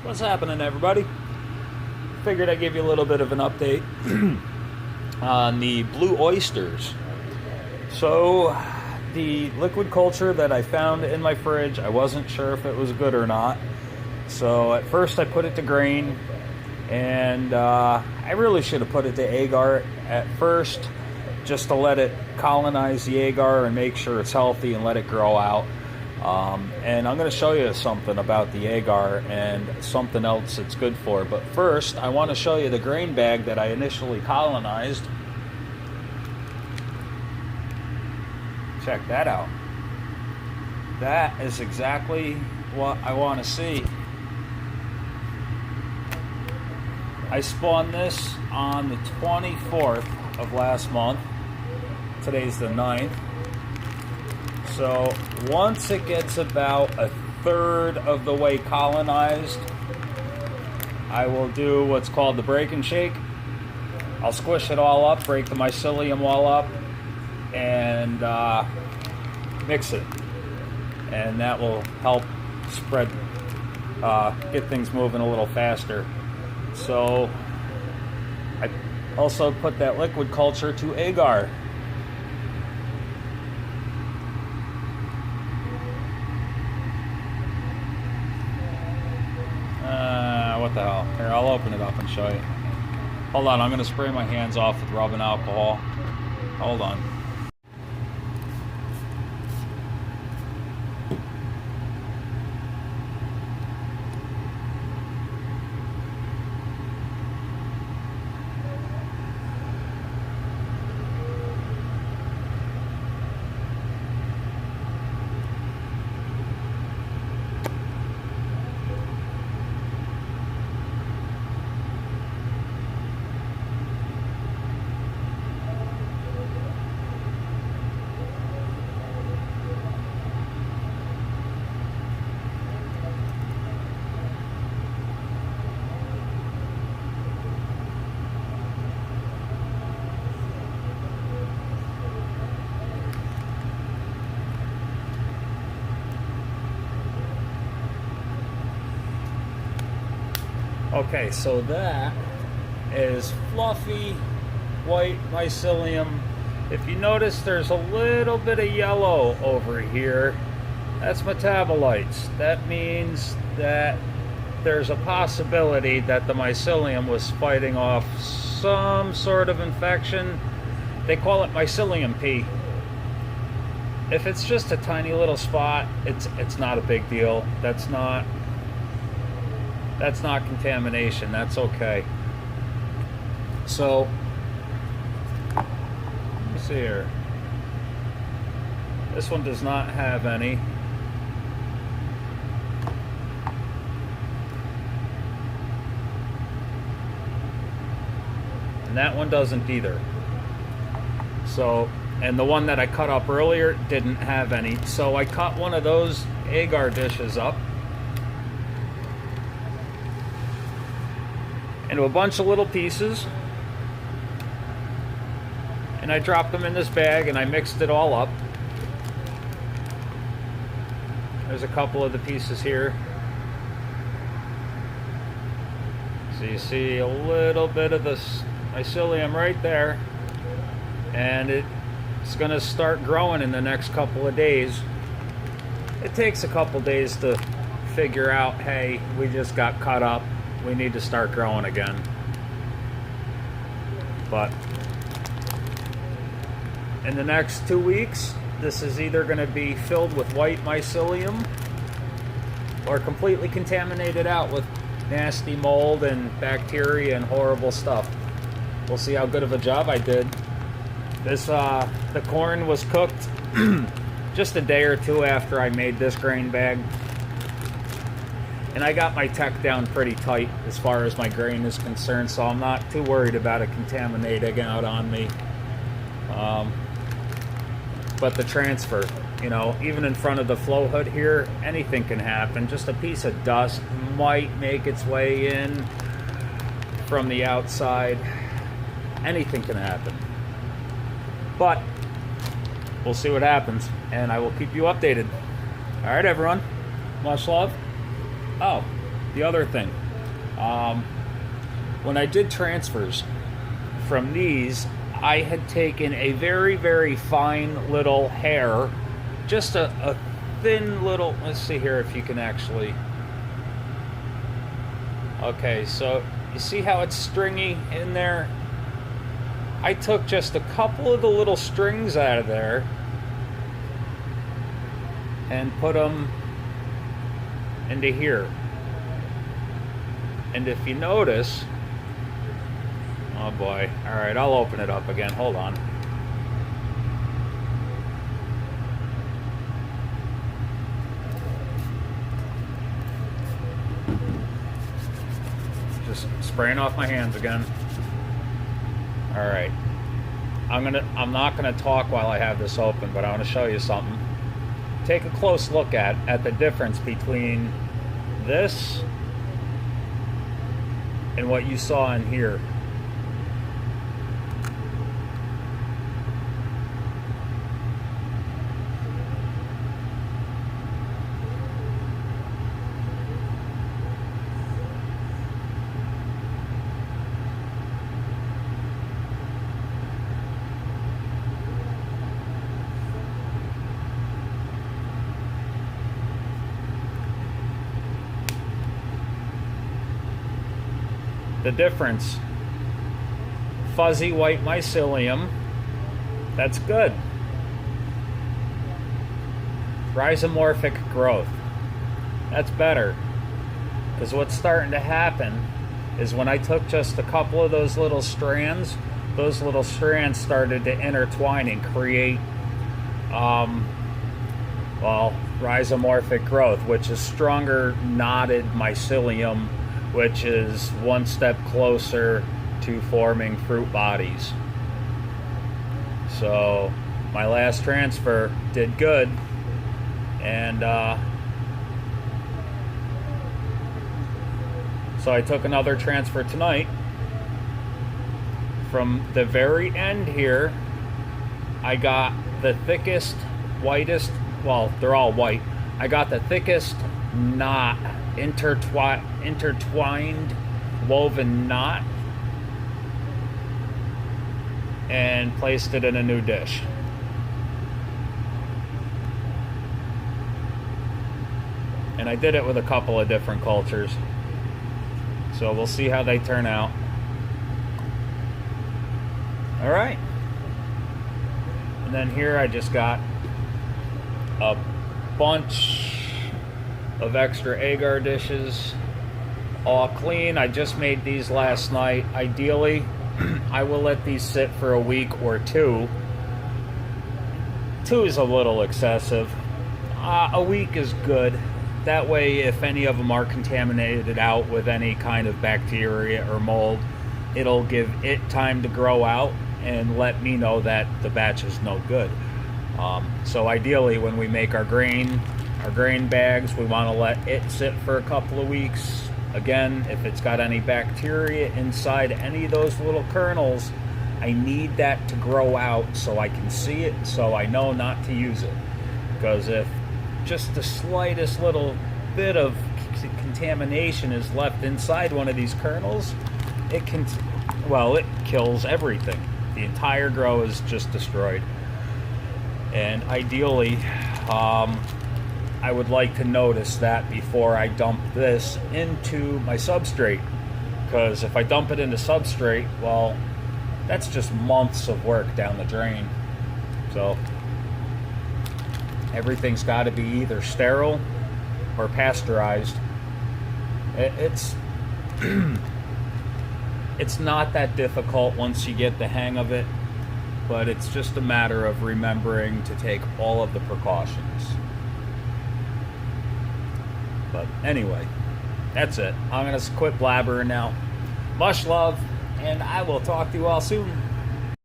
What's happening, everybody? Figured I'd give you a little bit of an update on the blue oysters. So, the liquid culture that I found in my fridge, I wasn't sure if it was good or not. So, at first I put it to grain, and I really should have put it to agar at first, just to let it colonize the agar and make sure it's healthy and let it grow out. And I'm going to show you something about the agar and something else it's good for. But first, I want to show you the grain bag that I initially colonized. Check that out. That is exactly what I want to see. I spawned this on the 24th of last month. Today's the 9th. So once it gets about a third of the way colonized, I will do what's called the break and shake. I'll squish it all up, break the mycelium all up, and mix it. And that will help spread, get things moving a little faster. So I also put that liquid culture to agar. What the hell? Here, I'll open it up and show you. Hold on, I'm going to spray my hands off with rubbing alcohol. Hold on. Okay, so that is fluffy white mycelium. If you notice, there's a little bit of yellow over here. That's metabolites. That means that there's a possibility that the mycelium was fighting off some sort of infection. They call it mycelium P. If it's just a tiny little spot, it's not a big deal. That's not contamination. That's okay. So, let me see here. This one does not have any. And that one doesn't either. So, and the one that I cut up earlier didn't have any. So I cut one of those agar dishes up into a bunch of little pieces, and I dropped them in this bag and I mixed it all up. There's a couple of the pieces here, so you see a little bit of this mycelium right there, and it's going to start growing in the next couple of days. It takes a couple days to figure out, hey, we just got cut up, we need to start growing again. But in the next 2 weeks, this is either going to be filled with white mycelium or completely contaminated out with nasty mold and bacteria and horrible stuff. We'll see how good of a job I did. This the corn was cooked just a day or two after I made this grain bag. And I got my tech down pretty tight as far as my grain is concerned, so I'm not too worried about it contaminating out on me. But the transfer, you know, even in front of the flow hood here, anything can happen. Just a piece of dust might make its way in from the outside. Anything can happen. But we'll see what happens, and I will keep you updated. All right, everyone. Much love. Oh, the other thing, when I did transfers from these, I had taken a very, very fine little hair, just a thin little, let's see here if you can actually, okay, so you see how it's stringy in there? I took just a couple of the little strings out of there and put them into here. And if you notice, oh boy, all right, I'll open it up again, hold on. Just spraying off my hands again. All right, I'm not gonna talk while I have this open, but I want to show you something. Take a close look at the difference between this and what you saw in here. The difference, fuzzy white mycelium, that's good. Rhizomorphic growth, that's better. Because what's starting to happen is when I took just a couple of those little strands started to intertwine and create, rhizomorphic growth, which is stronger knotted mycelium, which is one step closer to forming fruit bodies. So my last transfer did good, and so I took another transfer tonight. From the very end here, I got the thickest, whitest, well, they're all white. I got the thickest knot, intertwined woven knot, and placed it in a new dish. And I did it with a couple of different cultures, so we'll see how they turn out. All right, and then here I just got a bunch of extra agar dishes, all clean. I just made these last night. Ideally, I will let these sit for a week or two. 2 is a little excessive. A week is good. That way, if any of them are contaminated out with any kind of bacteria or mold, it'll give it time to grow out and let me know that the batch is no good. So ideally, when we make our grain bags, we want to let it sit for a couple of weeks. Again, if it's got any bacteria inside any of those little kernels, I need that to grow out so I can see it, so I know not to use it. Because if just the slightest little bit of contamination is left inside one of these kernels, it kills everything. The entire grow is just destroyed. And ideally, I would like to notice that before I dump this into my substrate. Because if I dump it into substrate, well, that's just months of work down the drain. So everything's got to be either sterile or pasteurized. It's it's not that difficult once you get the hang of it, but it's just a matter of remembering to take all of the precautions. But anyway, that's it. I'm going to quit blabbering now. Much love, and I will talk to you all soon.